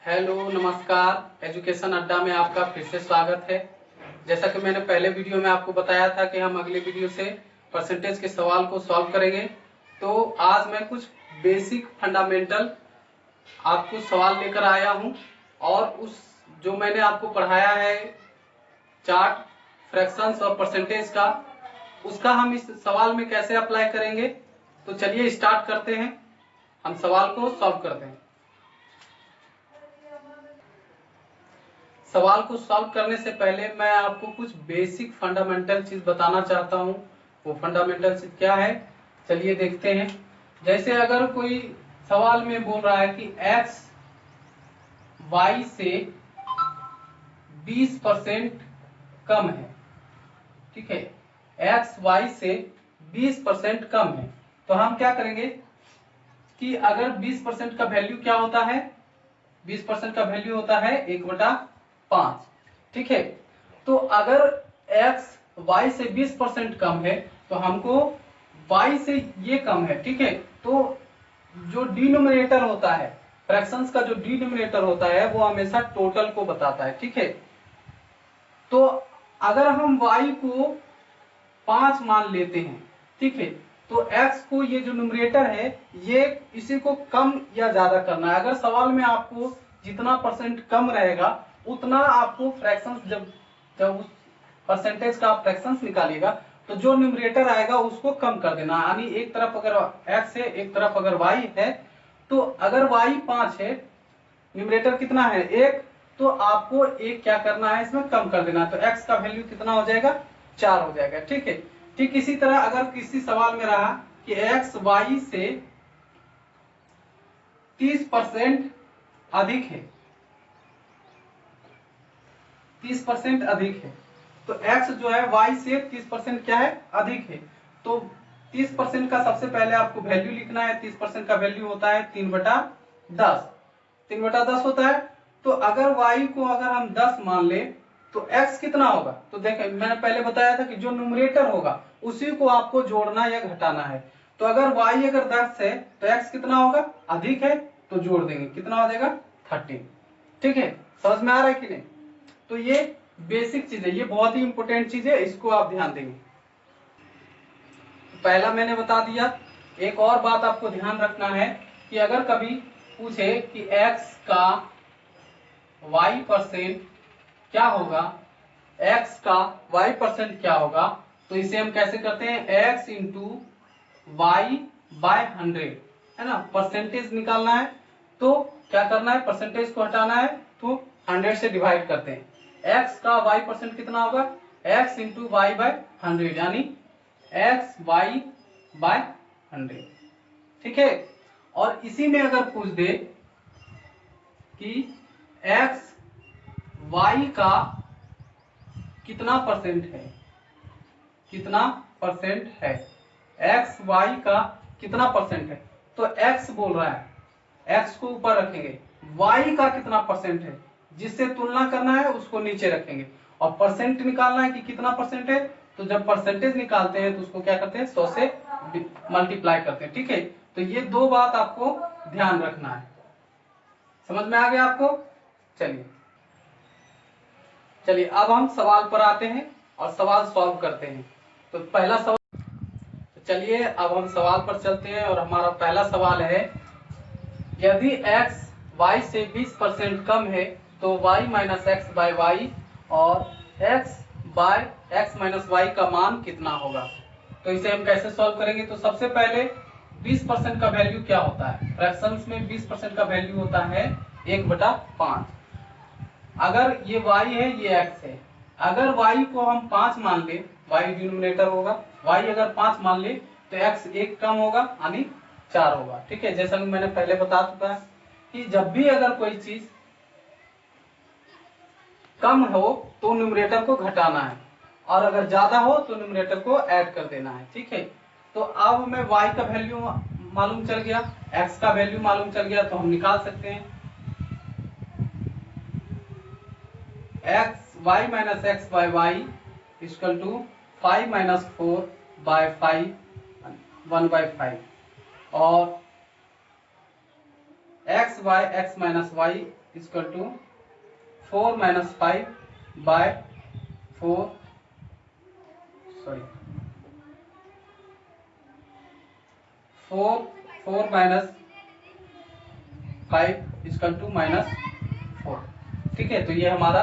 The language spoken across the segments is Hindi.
हेलो नमस्कार, एजुकेशन अड्डा में आपका फिर से स्वागत है। जैसा कि मैंने पहले वीडियो में आपको बताया था कि हम अगले वीडियो से परसेंटेज के सवाल को सॉल्व करेंगे, तो आज मैं कुछ बेसिक फंडामेंटल आपको सवाल लेकर आया हूं और उस जो मैंने आपको पढ़ाया है चार्ट फ्रैक्शंस और परसेंटेज का, उसका हम इस सवाल में कैसे अप्लाई करेंगे। तो चलिए स्टार्ट करते हैं, हम सवाल को सॉल्व करते हैं। सवाल को सॉल्व करने से पहले मैं आपको कुछ बेसिक फंडामेंटल चीज बताना चाहता हूं। वो फंडामेंटल चीज क्या है, चलिए देखते हैं। जैसे अगर कोई सवाल में बोल रहा है कि x y से 20% कम है, ठीक है, x y से 20% कम है, तो हम क्या करेंगे कि अगर 20% का वैल्यू क्या होता है, 20% का वैल्यू होता है 1/5, ठीक है। तो अगर x y से 20% कम है तो हमको y से ये कम है, ठीक है। तो जो डिनोमिनेटर होता है, फ्रैक्शंस का जो डिनोमिनेटर होता है वो हमेशा टोटल को बताता है, ठीक है। तो अगर हम y को 5 मान लेते हैं, ठीक है, तो x को ये जो न्यूमरेटर है ये इसी को कम या ज्यादा करना है। अगर सवाल में आपको जितना परसेंट कम रहेगा उतना आपको फ्रैक्शंस जब उस परसेंटेज का आप फ्रैक्शंस निकालिएगा तो जो न्यूमरेटर आएगा उसको कम कर देना। यानी एक तरफ अगर x है, एक तरफ अगर y है, तो अगर y 5 है, न्यूमरेटर कितना है 1, तो आपको एक क्या करना है, इसमें कम कर देना। तो x का वैल्यू कितना हो जाएगा, 4 हो जाएगा, ठीक है। ठीक इसी तरह अगर किसी सवाल में रहा कि x y से 30% अधिक है, 30% अधिक है, तो x जो है y से 30% क्या है, अधिक है। तो 30% का सबसे पहले आपको वैल्यू लिखना है। 30% का वैल्यू होता है 3/10, 3/10 होता है। तो अगर y को अगर हम 10 मान ले तो x कितना होगा, तो देखें मैंने पहले बताया था कि जो न्यूमरेटर होगा उसी को आपको जोड़ना या घटाना है। तो अगर y अगर 10 है तो x कितना होगा, अधिक है, तो जोड़ देंगे, कितना हो जाएगा 13, ठीक है। समझ में आ रहा है कि नहीं। तो ये बेसिक चीज है, ये बहुत ही इंपॉर्टेंट चीज है, इसको आप ध्यान देंगे। पहला मैंने बता दिया। एक और बात आपको ध्यान रखना है कि अगर कभी पूछे कि x का y% क्या होगा, x का y% क्या होगा, तो इसे हम कैसे करते हैं, x इंटू वाई बाय 100, है ना। परसेंटेज निकालना है तो क्या करना है, परसेंटेज को हटाना है तो 100 से डिवाइड करते हैं। x का y% कितना होगा, x इंटू वाई बाय 100, यानी x y बाय 100, ठीक है। और इसी में अगर पूछ दे कि x y का कितना परसेंट है, कितना परसेंट है, x y का कितना परसेंट है, तो x बोल रहा है, x को ऊपर रखेंगे, y का कितना परसेंट है, जिससे तुलना करना है उसको नीचे रखेंगे, और परसेंट निकालना है कि कितना परसेंट है। तो जब परसेंटेज निकालते हैं तो उसको क्या करते हैं, 100 से मल्टीप्लाई करते हैं, ठीक है। तो ये दो बात आपको ध्यान रखना है। समझ में आ गया आपको। चलिए चलिए अब हम सवाल पर आते हैं और सवाल सॉल्व करते हैं। तो पहला सवाल, तो चलिए अब हम सवाल पर चलते हैं और हमारा पहला सवाल है, यदि x y से 20% कम है तो y minus x by y और x by x minus y का मान कितना होगा। तो इसे हम कैसे सॉल्व करेंगे, तो सबसे पहले 20% का वैल्यू क्या होता है, फ्रैक्शंस में 20% का वैल्यू होता है 1/5। अगर ये y है, ये x है, अगर y को हम 5 मान ले, y डिनोमिनेटर होगा, y अगर 5 मान ले तो x 1 कम होगा यानी 4 होगा, ठीक है। जैसा कि मैंने पहले बता चुका है कि जब भी अगर कोई चीज कम हो तो न्यूमरेटर को घटाना है, और अगर ज्यादा हो तो न्यूमरेटर को ऐड कर देना है, ठीक है। तो अब हमें y का वैल्यू मालूम चल गया, x का वैल्यू मालूम चल गया, तो हम निकाल सकते हैं x y minus x by y equal to 5 minus 4 by 5 1/5, और x y x minus y equal to 4 minus 5 by 4 minus 5 equal to -4। ठीक है, तो ये हमारा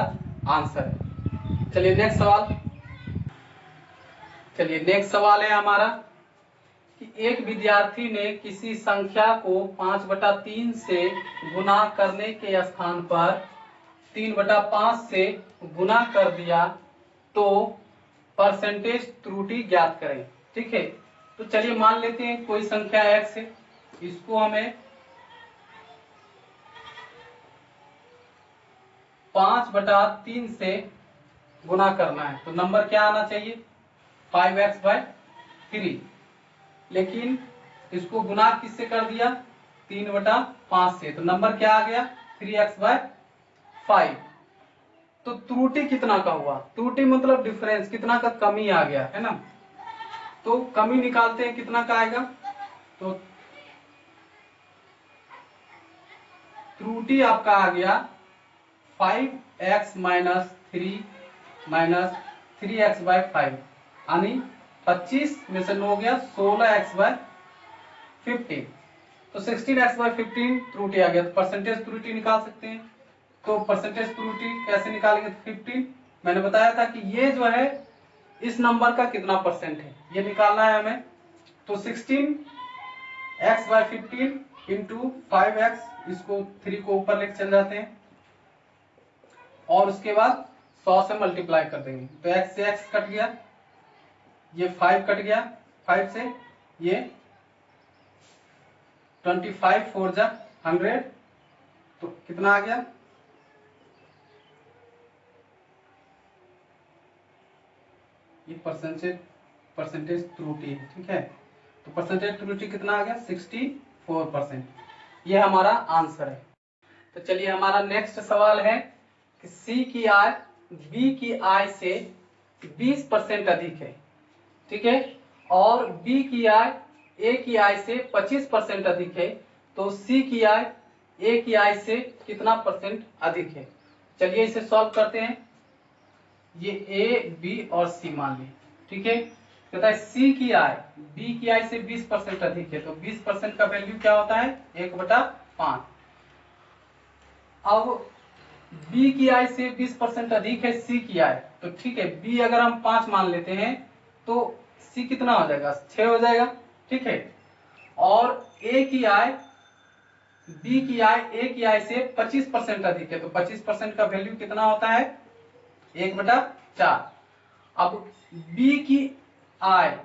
आंसर है। चलिए नेक्स्ट सवाल है हमारा कि एक विद्यार्थी ने किसी संख्या को 5/3 से गुना करने के स्थान पर 3/5 से गुना कर दिया, तो परसेंटेज त्रुटि ज्ञात करें। ठीक है, तो चलिए मान लेते हैं कोई संख्या x है, इसको हमें 5/3 से गुना करना है, तो नंबर क्या आना चाहिए 5x/3। लेकिन इसको गुना किससे कर दिया 3/5 से, तो नंबर क्या आ गया 3x/5। तो त्रुटि कितना का हुआ, त्रुटि मतलब डिफरेंस कितना का कमी आ गया है ना, तो कमी निकालते हैं कितना का आएगा, तो त्रुटि आपका आ गया 5x माइनस 3x/5, यानी 25 में से 9 हो गया 16x/15, तो 16x/15 त्रुटि आ गया। तो परसेंटेज त्रुटि निकाल सकते हैं, तो परसेंटेज त्रुटि कैसे निकालेंगे, 15 मैंने बताया था कि ये जो है इस नंबर का कितना परसेंट है ये निकालना है हमें, तो 16x/15 इंटू 5x, इसको 3 को ऊपर लेके चल जाते हैं और उसके बाद 100 से मल्टीप्लाई कर देंगे, तो x से x कट गया, ये 5 कट गया, 5 से ये 25 4 जा 100, तो कितना आ गया, ये परसेंटेज त्रुटि है। ठीक है, तो परसेंटेज त्रुटि कितना आ गया 64%, ये हमारा आंसर है। तो चलिए हमारा नेक्स्ट सवाल है कि सी की आय बी की आय से 20% अधिक है। ठीक है, और बी की आय ए की आय से 25% अधिक है, तो सी की आय ए की आय से कितना परसेंट अधिक है। चलिए इसे सॉल्व करते हैं, ये ए बी और सी मान ली। ठीक है, कहता है सी की आय बी की आय से 20% अधिक है, तो 20% का वैल्यू क्या होता है 1/5। अब बी की आय से 20% अधिक है सी की आय, तो ठीक है बी अगर हम 5 मान लेते हैं तो सी कितना हो जाएगा 6 हो जाएगा। ठीक है, और ए की आय बी की आय ए की आय से 25% अधिक है, तो 25% का वैल्यू कितना होता है 1/4। अब बी की आय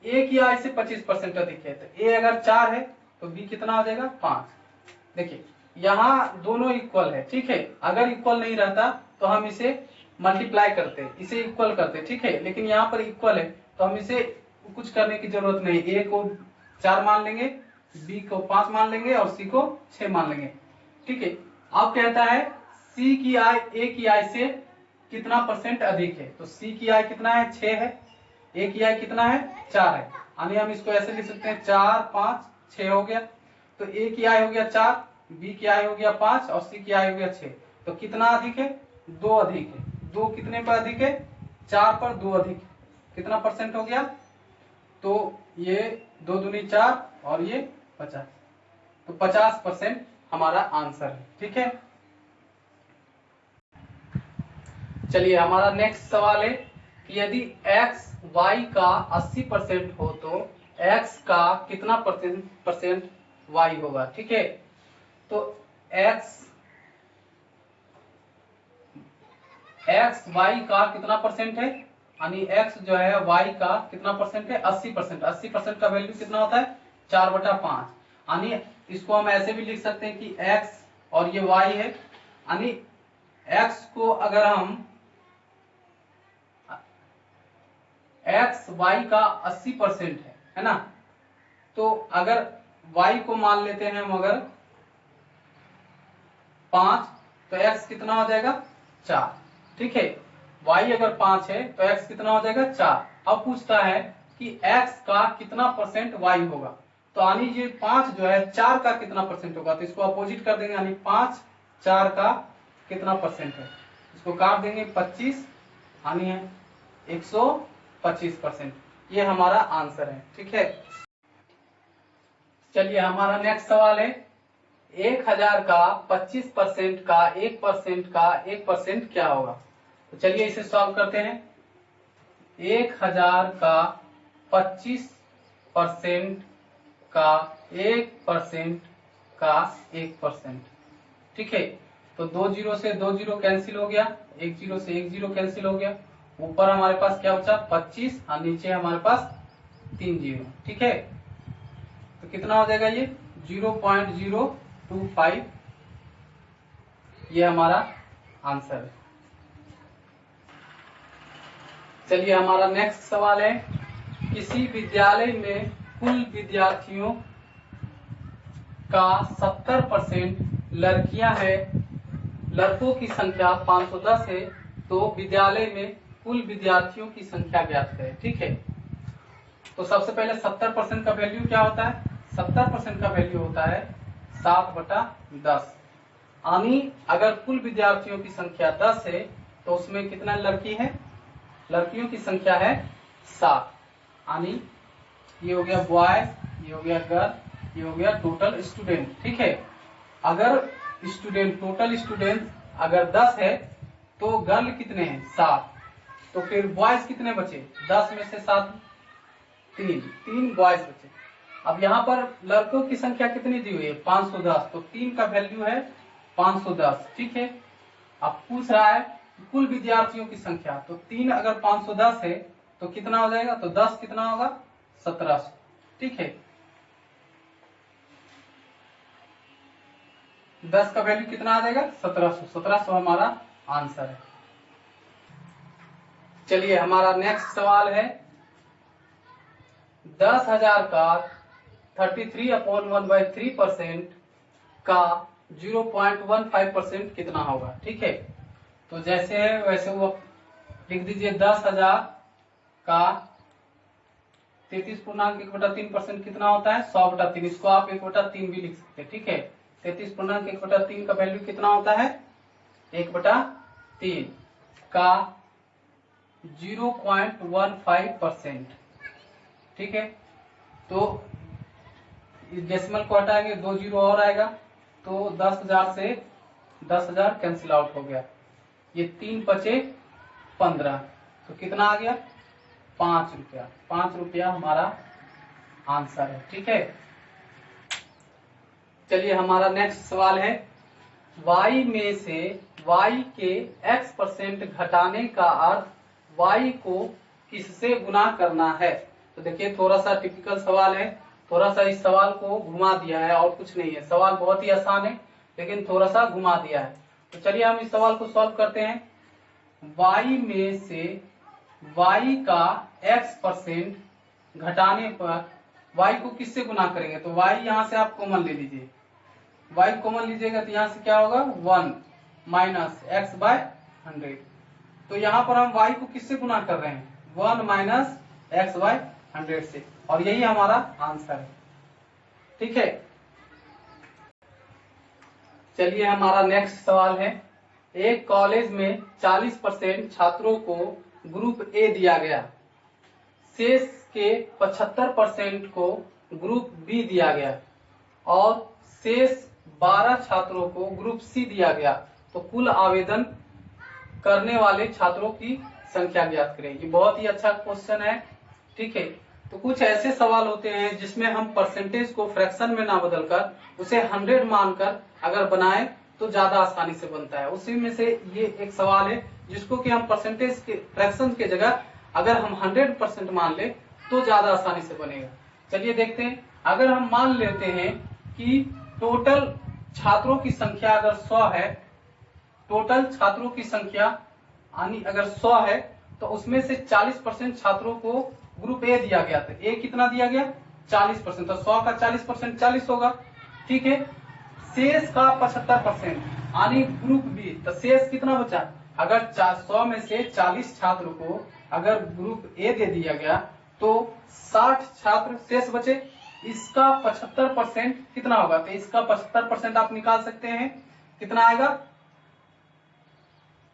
ए की आय से 25% अधिक है, तो ए अगर 4 है तो बी कितना हो जाएगा 5। देखिए यहाँ दोनों इक्वल है। ठीक है, अगर इक्वल नहीं रहता तो हम इसे मल्टीप्लाई करते, इसे इक्वल करते। ठीक है, लेकिन यहाँ पर इक्वल है तो हम इसे कुछ करने की जरूरत नहीं, ए को 4 मान लेंगे, बी को 5 मान लेंगे और सी को 6 मान लेंगे। ठीक है, अब कहता है सी की आय ए की आय से कितना परसेंट अधिक है, तो सी की आय कितना है 6 है, ए की आय कितना है 4 है, यानी हम इसको ऐसे लिख सकते हैं 4 5 6 हो गया, तो ए की आय हो गया 4, बी की आय हो गया 5 और सी की आय हो गया 6, तो कितना अधिक है 2 अधिक है। 2 कितने पर अधिक है 4 पर 2 अधिक है, कितना परसेंट हो गया, तो ये 2 दूनी 4 और ये 50, तो 50% हमारा आंसर है। ठीक है, चलिए हमारा नेक्स्ट सवाल है कि यदि x y का 80% हो तो x का कितना परसेंट y होगा। ठीक है, तो x y का कितना परसेंट है, यानी x जो है y का कितना परसेंट है 80%। 80% का वैल्यू कितना होता है 4/5, यानी इसको हम ऐसे भी लिख सकते हैं कि x और ये y है, यानी x को अगर हम x y का 80% है ना, तो अगर y को मान लेते हैं हम अगर 5, तो x कितना हो जाएगा 4। ठीक है, y अगर 5 है तो x कितना हो जाएगा 4। अब पूछता है कि x का कितना परसेंट y होगा, तो यानी ये 5 जो है 4 का कितना परसेंट होगा, तो इसको अपोजिट कर देंगे, यानी 5 4 का कितना परसेंट है, इसको काट देंगे 25 यानी है 125%। ये हमारा आंसर है। ठीक है, चलिए हमारा नेक्स्ट सवाल है 1000 का 25% का 1% का 1% क्या होगा। तो चलिए इसे सॉल्व करते हैं। 1000 का 25% का 1% का 1%। ठीक है, तो 2 जीरो से 2 जीरो कैंसिल हो गया, 1 जीरो से 1 जीरो कैंसिल हो गया, ऊपर हमारे पास क्या बचा 25 और नीचे हमारे पास 3 जीरो। ठीक है, तो कितना हो जाएगा ये 0.025, ये हमारा आंसर है। चलिए हमारा नेक्स्ट सवाल है किसी विद्यालय में कुल विद्यार्थियों का 70% लड़कियां हैं, लड़कों की संख्या 510 है, तो विद्यालय में कुल विद्यार्थियों की संख्या ज्ञात है। ठीक है, तो सबसे पहले 70% का वैल्यू क्या होता है, 70% का वैल्यू होता है 7/10। यानी अगर कुल विद्यार्थियों की संख्या 10 है तो उसमें कितना लड़की है, लड़कियों की संख्या है 7, यानी ये हो गया बॉयज, ये हो गया गर्ल, ये हो गया टोटल स्टूडेंट। ठीक है, अगर स्टूडेंट टोटल स्टूडेंट अगर 10 है तो गर्ल कितने हैं 7, तो फिर बॉयज कितने बचे 10 में से 7 3 बॉयज बचे। अब यहाँ पर लड़कों की संख्या कितनी दी हुई है 510, तो 3 का वैल्यू है 510। ठीक है, अब पूछ रहा है कुल विद्यार्थियों की संख्या, तो 3 अगर 510 है तो कितना हो जाएगा, तो 10 कितना होगा 1700। ठीक है, 10 का वैल्यू कितना आ जाएगा 1700, 1700 हमारा आंसर है। चलिए हमारा नेक्स्ट सवाल है 10,000 का 33/1/3% का 0.15% कितना होगा। ठीक है, तो जैसे है वैसे वो लिख दीजिए 10,000 का 33.1/3% कितना होता है 100/3, इसको आप 1/3 भी लिख सकते हैं। ठीक है, 33.1/3 का वैल्यू कितना होता है 1/3 का 0.15%। ठीक है, तो इस डेसिमल को हटाएंगे 2 जीरो और आएगा, तो 10,000 से 10,000 कैंसिल आउट हो गया, ये 3 बचे 15, तो कितना आ गया 5 रुपया। 5 रुपया हमारा आंसर है। ठीक है, चलिए हमारा नेक्स्ट सवाल है y में से y के x% घटाने का अर्थ y को किससे गुना करना है। तो देखिए थोड़ा सा टिपिकल सवाल है, थोड़ा सा इस सवाल को घुमा दिया है और कुछ नहीं है, सवाल बहुत ही आसान है लेकिन थोड़ा सा घुमा दिया है। तो चलिए हम इस सवाल को सॉल्व करते हैं। y में से y का x% घटाने पर y को किससे गुना करेंगे, तो y यहाँ से आप कॉमन ले लीजिए, y कॉमन लीजिएगा तो यहाँ से क्या होगा 1 माइनस x/100। तो यहाँ पर हम y को किससे गुना कर रहे हैं 1 माइनस x/100 से, और यही हमारा आंसर है। ठीक है, चलिए हमारा नेक्स्ट सवाल है एक कॉलेज में 40% छात्रों को ग्रुप ए दिया गया, शेष के 75% को ग्रुप बी दिया गया और शेष 12 छात्रों को ग्रुप सी दिया गया, तो कुल आवेदन करने वाले छात्रों की संख्या ज्ञात करें। ये बहुत ही अच्छा क्वेश्चन है। ठीक है, तो कुछ ऐसे सवाल होते हैं जिसमें हम परसेंटेज को फ्रैक्शन में ना बदलकर उसे 100 मानकर अगर बनाए तो ज्यादा आसानी से बनता है। उसी में से ये एक सवाल है जिसको कि हम परसेंटेज के फ्रैक्शन के जगह अगर हम 100% मान ले तो ज्यादा आसानी से बनेगा। चलिए देखते हैं, अगर हम मान लेते हैं कि टोटल छात्रों की संख्या अगर 100 है, टोटल छात्रों की संख्या यानी अगर 100 है तो उसमें से 40% छात्रों को ग्रुप ए दिया गया था। ए कितना दिया गया 40%, तो 100 का 40% 40 होगा। ठीक है, शेष का 75% यानी ग्रुप बी, तो शेष कितना बचा, अगर 100 में से 40 छात्र को अगर ग्रुप ए दे दिया गया तो 60 छात्र शेष बचे, इसका 75% कितना होगा, तो इसका 75% आप निकाल सकते हैं कितना आएगा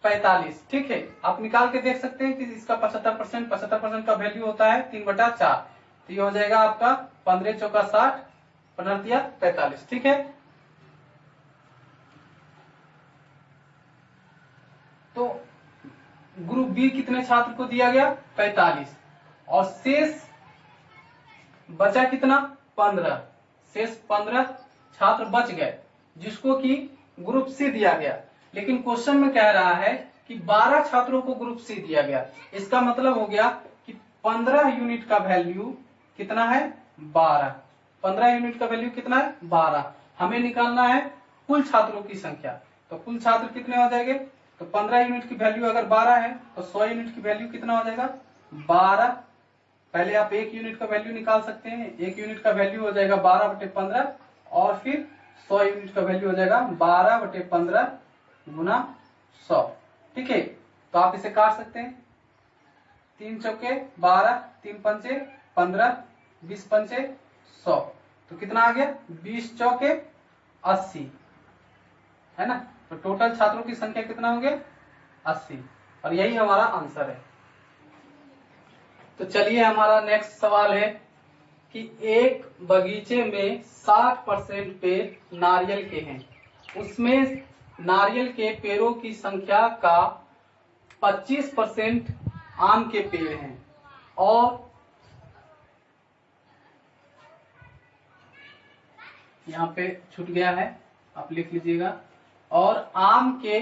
45। ठीक है, आप निकाल के देख सकते हैं कि इसका 75% का वैल्यू होता है 3/4, तो ये हो जाएगा आपका 15 चौका 60, 15 45। ठीक है, तो ग्रुप बी कितने छात्र को दिया गया 45 और शेष बचा कितना 15, शेष 15 छात्र बच गए जिसको कि ग्रुप सी दिया गया। लेकिन क्वेश्चन में कह रहा है कि 12 छात्रों को ग्रुप सी दिया गया। इसका मतलब हो गया कि 15 यूनिट का वैल्यू कितना है 12। 15 यूनिट का वैल्यू कितना है 12। हमें निकालना है कुल छात्रों की संख्या। तो कुल छात्र कितने हो जाएंगे, तो 15 यूनिट की वैल्यू अगर 12 है तो 100 यूनिट की वैल्यू कितना हो जाएगा 12। पहले आप 1 यूनिट का वैल्यू निकाल सकते हैं। 1 यूनिट का वैल्यू हो जाएगा 12/15 और फिर 100 यूनिट का वैल्यू हो जाएगा 12/15 गुना 100। ठीक है, तो आप इसे काट सकते हैं। 3 चौके 12, 3 पंचे 15, 20 पंचे 100, तो कितना आ गया 20 चौके 80, है ना। तो टोटल छात्रों की संख्या कितना हो गया 80, और यही हमारा आंसर है। तो चलिए हमारा नेक्स्ट सवाल है कि एक बगीचे में 60% पेड़ नारियल के हैं, उसमें नारियल के पेड़ों की संख्या का 25% आम के पेड़ हैं और यहाँ पे छूट गया है, आप लिख लीजिएगा, और आम के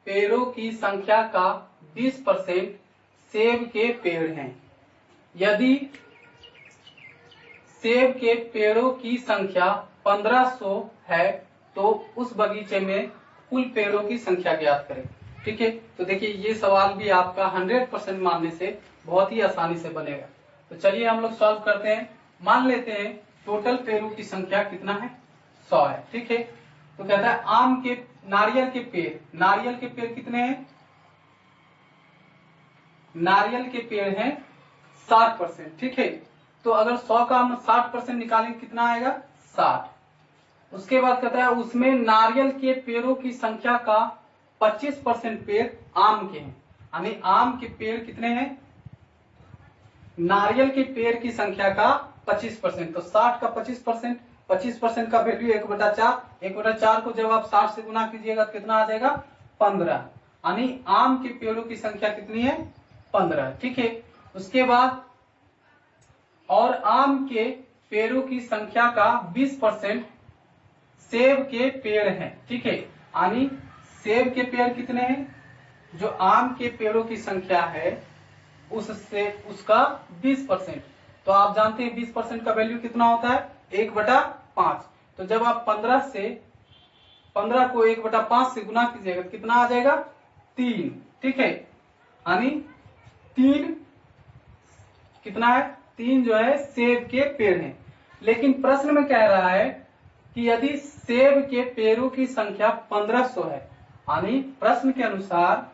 पेड़ों की संख्या का 20% सेब के पेड़ हैं। यदि सेब के पेड़ों की संख्या 1500 है तो उस बगीचे में कुल पेड़ों की संख्या ज्ञात करें। ठीक है, तो देखिए ये सवाल भी आपका 100% मानने से बहुत ही आसानी से बनेगा। तो चलिए हम लोग सॉल्व करते हैं। मान लेते हैं टोटल पेड़ों की संख्या कितना है 100 है। ठीक है, तो कहता है आम के नारियल के पेड़ कितने हैं, नारियल के पेड़ हैं 60%। ठीक है, तो अगर 100 का हम 60% निकालेंगे कितना आएगा 60। उसके बाद कहता है उसमें नारियल के पेड़ों की संख्या का 25% पेड़ आम के हैं, यानी आम के पेड़ कितने हैं, नारियल के पेड़ की संख्या का 25%, तो 60 का 25%, 25% का वैल्यू 1/4, 1/4 को जब आप 60 से गुना कीजिएगा तो कितना आ जाएगा 15, यानी आम के पेड़ों की संख्या कितनी है 15। ठीक है, उसके बाद और आम के पेड़ों की संख्या का 20% सेब के पेड़ हैं। ठीक है, यानी सेब के पेड़ कितने हैं, जो आम के पेड़ों की संख्या है उससे उसका 20%। तो आप जानते हैं 20% का वैल्यू कितना होता है 1/5। तो जब आप 15 को 1/5 से गुना कीजिएगा तो कितना आ जाएगा 3। ठीक है, यानी 3 कितना है 3 जो है सेब के पेड़ हैं। लेकिन प्रश्न में कह रहा है कि यदि सेब के पेड़ों की संख्या 1500 है, यानी प्रश्न के अनुसार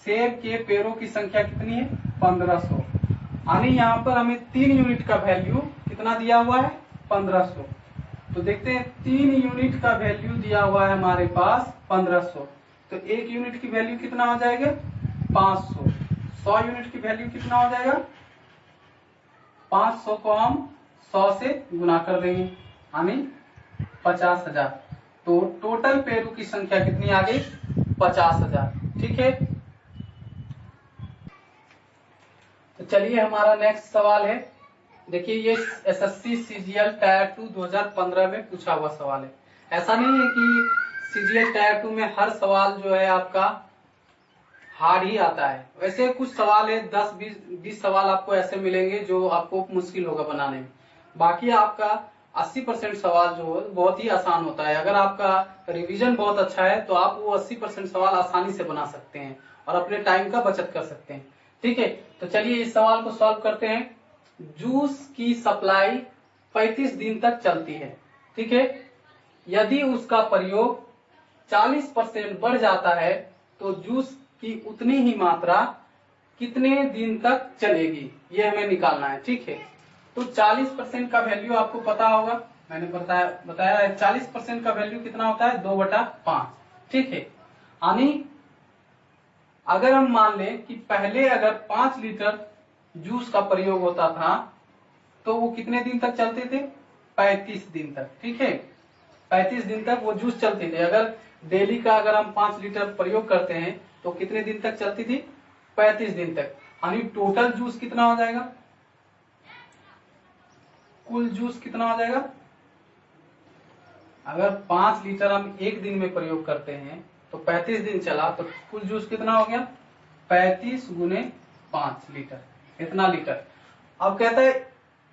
सेब के पेड़ों की संख्या कितनी है 1500, यानी यहाँ पर हमें 3 यूनिट का वैल्यू कितना दिया हुआ है 1500। तो देखते हैं 3 यूनिट का वैल्यू दिया हुआ है हमारे पास 1500, तो 1 यूनिट की वैल्यू कितना हो जाएगा 500। 100 यूनिट की वैल्यू कितना हो जाएगा 500 को हम 100 से गुना कर देंगे, यानी 50,000। तो टोटल पेड़ों की संख्या कितनी आ गई 50,000। ठीक है, तो चलिए हमारा नेक्स्ट सवाल है। देखिए ये एसएससी सीजीएल टायर 2 2015 में पूछा हुआ सवाल है। ऐसा नहीं है कि सीजीएल टायर 2 में हर सवाल जो है आपका हार्ड ही आता है। वैसे कुछ सवाल है 10-20 सवाल आपको ऐसे मिलेंगे जो आपको मुश्किल होगा बनाने में। बाकी आपका 80% सवाल जो है बहुत ही आसान होता है। अगर आपका रिवीजन बहुत अच्छा है तो आप वो 80% सवाल आसानी से बना सकते हैं और अपने टाइम का बचत कर सकते हैं। ठीक है, तो चलिए इस सवाल को सॉल्व करते हैं। जूस की सप्लाई 35 दिन तक चलती है। ठीक है, यदि उसका प्रयोग 40% बढ़ जाता है तो जूस की उतनी ही मात्रा कितने दिन तक चलेगी, ये हमें निकालना है। ठीक है, तो 40% का वैल्यू आपको पता होगा, मैंने बताया है 40% का वैल्यू कितना होता है 2/5। ठीक है। यानी अगर हम मान लें कि पहले अगर 5 लीटर जूस का प्रयोग होता था तो वो कितने दिन तक चलते थे? 35 दिन तक। ठीक है, 35 दिन तक वो जूस चलते थे। अगर डेली का अगर हम 5 लीटर प्रयोग करते हैं तो कितने दिन तक चलती थी? 35 दिन तक। यानी टोटल जूस कितना हो जाएगा? कुल जूस कितना हो जाएगा? अगर 5 लीटर हम एक दिन में प्रयोग करते हैं तो 35 दिन चला तो कुल जूस कितना हो गया? 35 गुने 5 लीटर, इतना लीटर। अब कहता है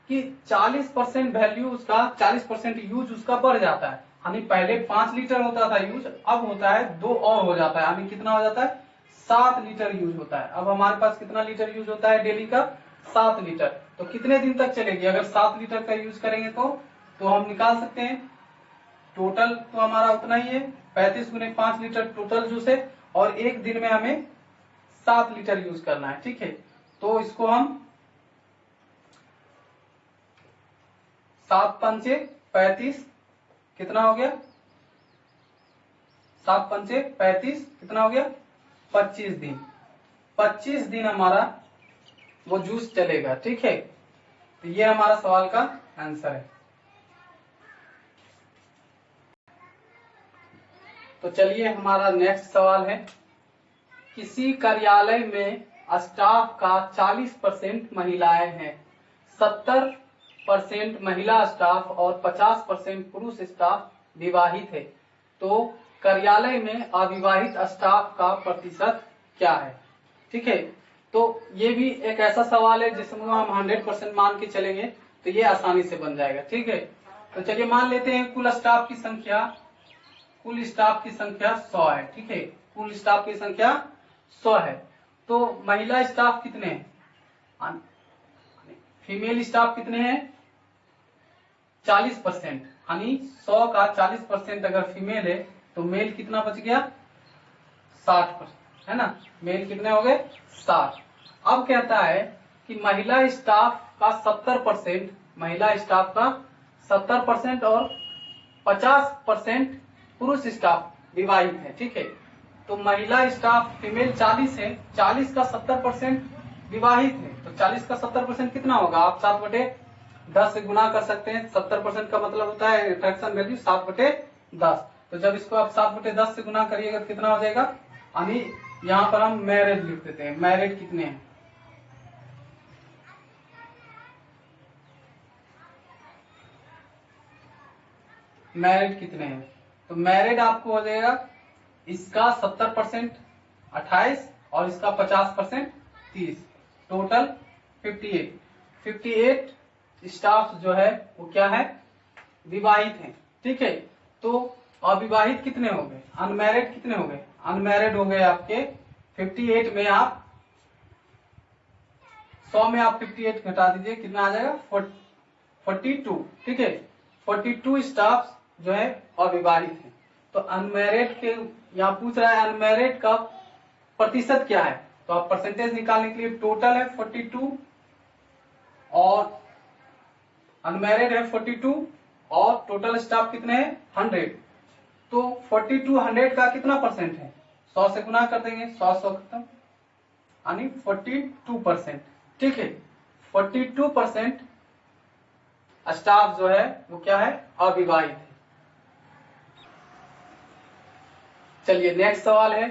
कि 40% वैल्यू उसका, 40% यूज उसका बढ़ जाता है। यानी पहले 5 लीटर होता था यूज, अब होता है 2 और हो जाता है। यानी कितना हो जाता है? 7 लीटर यूज होता है। अब हमारे पास कितना लीटर यूज होता है डेली का? 7 लीटर। तो कितने दिन तक चलेगी? अगर 7 लीटर का यूज करेंगे तो हम निकाल सकते हैं टोटल तो हमारा उतना ही है, 35 गुने 5 लीटर टोटल जूस है, और एक दिन में हमें 7 लीटर यूज करना है। ठीक है, तो इसको हम 7 पंचे 35 कितना हो गया? 7 पंचे 35 कितना हो गया? 25 दिन। 25 दिन हमारा वो जूस चलेगा। ठीक है, तो ये हमारा सवाल का आंसर है। तो चलिए हमारा नेक्स्ट सवाल है, किसी कार्यालय में स्टाफ का 40% महिलाएं हैं, 70% महिला स्टाफ और 50% पुरुष स्टाफ विवाहित है, तो कार्यालय में अविवाहित स्टाफ का प्रतिशत क्या है? ठीक है, तो ये भी एक ऐसा सवाल है जिसमें हम 100% मान के चलेंगे तो ये आसानी से बन जाएगा। ठीक है, तो चलिए मान लेते हैं कुल स्टाफ की संख्या 100 है। ठीक है, कुल स्टाफ की संख्या 100 है, तो महिला स्टाफ कितने हैं? फीमेल स्टाफ कितने हैं? 40%। यानी 100 का 40% अगर फीमेल है तो मेल कितना बच गया? 60%, है ना? मेल कितने हो गए? 60। अब कहता है कि महिला स्टाफ का 70%, महिला स्टाफ का 70% और 50% पुरुष स्टाफ विवाहित है। ठीक है, तो महिला स्टाफ फीमेल 40 है, 40 का 70% विवाहित है, तो 40 का 70% कितना होगा? आप 7/10 से गुना कर सकते हैं। 70% का मतलब होता है फ्रैक्शन वैल्यू 7/10। तो जब इसको आप 7/10 से गुना करिएगा तो कितना हो जाएगा? यानी यहाँ पर हम मैरिड लिख देते हैं। मैरिड कितने हैं? मैरिड कितने हैं? तो मैरिड आपको हो जाएगा इसका 70% 28 और इसका 50% 30, टोटल 58। 58 स्टाफ जो है वो क्या है? विवाहित हैं। ठीक है, तो अविवाहित कितने हो गए? अनमैरिड कितने हो गए? अनमैरिड हो गए आपके 58 में आप 100 में आप 58 घटा दीजिए, कितना आ जाएगा? 42। ठीक है, 42 स्टाफ जो है अविवाहित है। तो अनमैरिड के यहाँ पूछ रहा है अनमैरिड का प्रतिशत क्या है, तो आप परसेंटेज निकालने के लिए टोटल है 42 और अनमैरिड है 42 और टोटल स्टाफ कितने हैं? 100। तो 42 100 का कितना परसेंट है? 100 से गुना कर देंगे, 100 खत्म, यानी 42%। ठीक है, 42% स्टाफ जो है वो क्या है? अविवाहित है। चलिए नेक्स्ट सवाल है,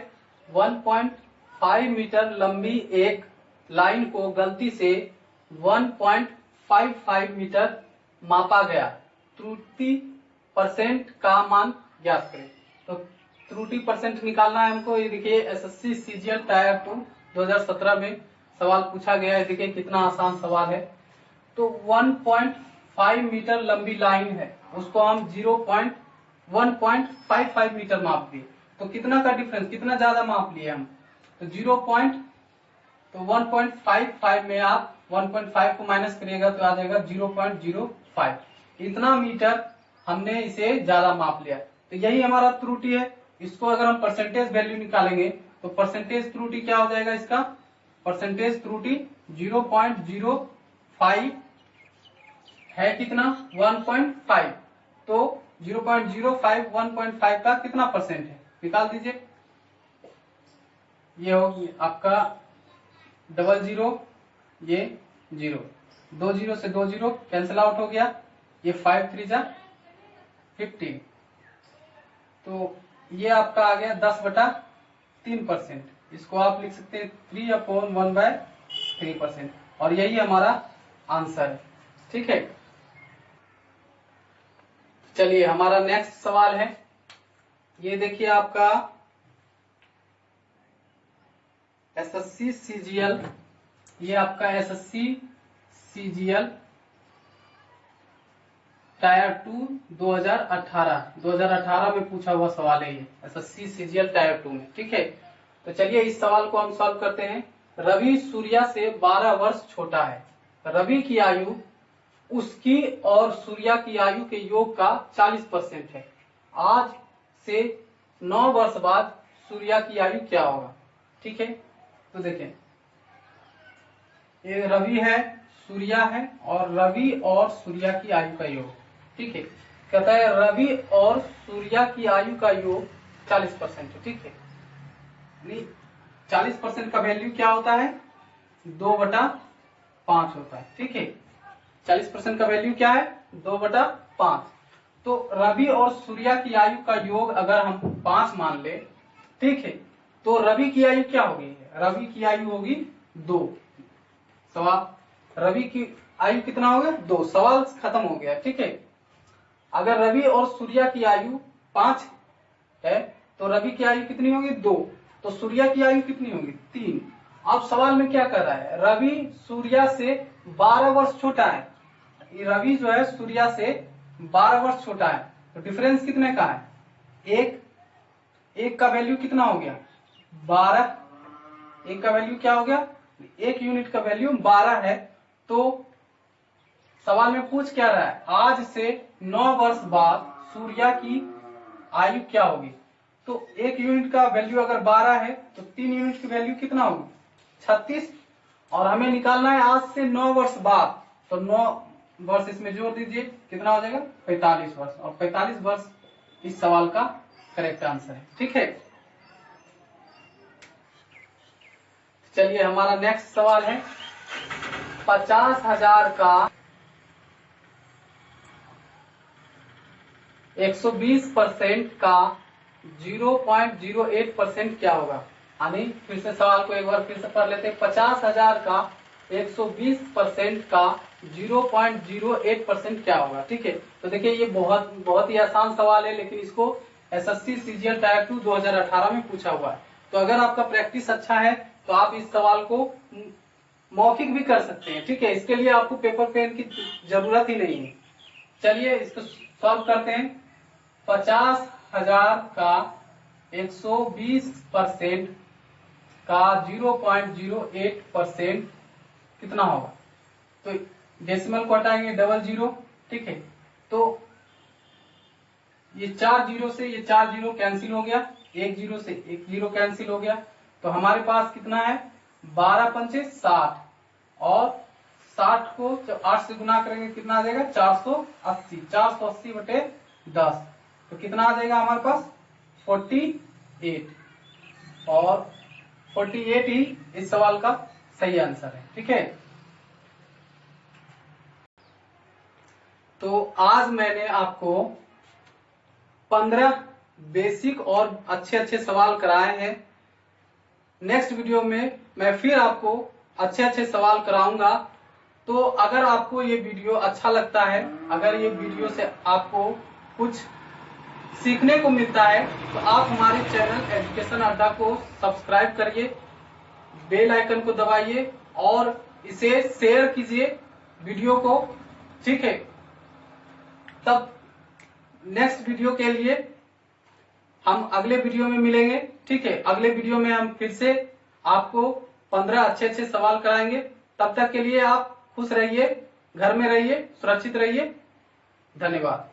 1.5 मीटर लंबी एक लाइन को गलती से 1.55 मीटर मापा गया, त्रुटि परसेंट का मान ज्ञात करें। तो त्रुटि परसेंट निकालना है हमको। ये देखिए एसएससी सीजीएल टायर 2 2017 में सवाल पूछा गया है। देखिए कितना आसान सवाल है। तो 1.5 मीटर लंबी लाइन है, उसको हम 1.55 मीटर माप दिए, तो कितना का डिफरेंस, कितना ज्यादा माप लिए हम? तो 1.55 में आप 1.5 को माइनस करिएगा तो आ जाएगा 0.05। इतना मीटर हमने इसे ज्यादा माप लिया, तो यही हमारा त्रुटि है। इसको अगर हम परसेंटेज वैल्यू निकालेंगे तो परसेंटेज त्रुटि क्या हो जाएगा? इसका परसेंटेज त्रुटि 0.05 है, कितना? 1.5। तो 0.05 1.5 का कितना परसेंट है? निकाल दीजिए। ये होगी आपका 00, ये 0, 2 0 से 2 0 कैंसिल आउट हो गया। ये 5 3 जा 15, तो ये आपका आ गया 10/3%। इसको आप लिख सकते हैं 3/1/3%, और यही हमारा आंसर है। ठीक है, चलिए हमारा नेक्स्ट सवाल है, ये देखिए आपका एसएससी सीजीएल, ये आपका एसएससी सीजीएल टायर 2 2018 में पूछा हुआ सवाल है ये, एसएससी सीजीएल टायर 2 में। ठीक है, तो चलिए इस सवाल को हम सॉल्व करते हैं। रवि सूर्या से 12 वर्ष छोटा है। रवि की आयु उसकी और सूर्या की आयु के योग का 40% है। आज से 9 वर्ष बाद सूर्या की आयु क्या होगा? ठीक है, तो देखें, ये रवि है, सूर्या है, और रवि और सूर्या की आयु का योग। ठीक है, कहता है रवि और सूर्या की आयु का योग 40% है। ठीक है, 40% का वैल्यू क्या होता है? 2/5 होता है। ठीक है, 40% का वैल्यू क्या है? 2/5। तो रवि और सूर्या की आयु का योग अगर हम 5 मान ले, ठीक है, तो रवि की आयु क्या होगी? रवि की आयु होगी 2। सवाल रवि की आयु कितना हो गया? 2। सवाल खत्म हो गया। ठीक है, अगर रवि और सूर्या की आयु 5 है तो रवि की आयु कितनी होगी? 2। तो सूर्या की आयु कितनी होगी? 3। अब सवाल में क्या कर रहा है? रवि सूर्या से 12 वर्ष छोटा है। रवि जो है सूर्या से 12 वर्ष छोटा है, तो डिफरेंस कितने का है? एक का वैल्यू कितना हो गया? 12। एक का वैल्यू क्या हो गया? 1 यूनिट का वैल्यू 12 है। तो सवाल में पूछ क्या रहा है? आज से 9 वर्ष बाद सूर्या की आयु क्या होगी? तो 1 यूनिट का वैल्यू अगर 12 है तो 3 यूनिट की वैल्यू कितना होगी? 36। और हमें निकालना है आज से 9 वर्ष बाद, तो 9 वर्ष इसमें जोड़ दीजिए, कितना हो जाएगा? 45 वर्ष। और 45 वर्ष इस सवाल का करेक्ट आंसर है। ठीक है, चलिए हमारा नेक्स्ट सवाल है, 50,000 का 120% का 0.08% क्या होगा? यानी फिर से सवाल को एक बार फिर से पढ़ लेते हैं। 50,000 का 120% का 0.08% क्या होगा? ठीक है, तो देखिए ये बहुत ही आसान सवाल है, लेकिन इसको एसएससी सीजीएल टायर 2 2018 में पूछा हुआ है। तो अगर आपका प्रैक्टिस अच्छा है तो आप इस सवाल को मौखिक भी कर सकते हैं। ठीक है, इसके लिए आपको पेपर पेन की जरूरत ही नहीं है। चलिए इसको सॉल्व करते हैं। 50,000 का 120% का 0.08% कितना होगा? तो डेसिमल को हटाएंगे 00। ठीक है, तो ये 4 जीरो से ये 4 जीरो कैंसिल हो गया, 1 जीरो से 1 जीरो कैंसिल हो गया, तो हमारे पास कितना है? 12 पंचे 60, और 60 को जब 8 से गुना करेंगे कितना आ जाएगा? 480। 480/10, तो कितना आ जाएगा हमारे पास? 48। और 48 ही इस सवाल का सही आंसर है। ठीक है, तो आज मैंने आपको 15 बेसिक और अच्छे अच्छे सवाल कराए हैं। नेक्स्ट वीडियो में मैं फिर आपको अच्छे अच्छे सवाल कराऊंगा। तो अगर आपको ये वीडियो अच्छा लगता है, अगर ये वीडियो से आपको कुछ सीखने को मिलता है, तो आप हमारे चैनल एजुकेशन अड्डा को सब्सक्राइब करिए, बेल आइकन को दबाइए और इसे शेयर कीजिए वीडियो को। ठीक है, तब नेक्स्ट वीडियो के लिए हम अगले वीडियो में मिलेंगे। ठीक है, अगले वीडियो में हम फिर से आपको 15 अच्छे अच्छे सवाल कराएंगे। तब तक के लिए आप खुश रहिए, घर में रहिए, सुरक्षित रहिए। धन्यवाद।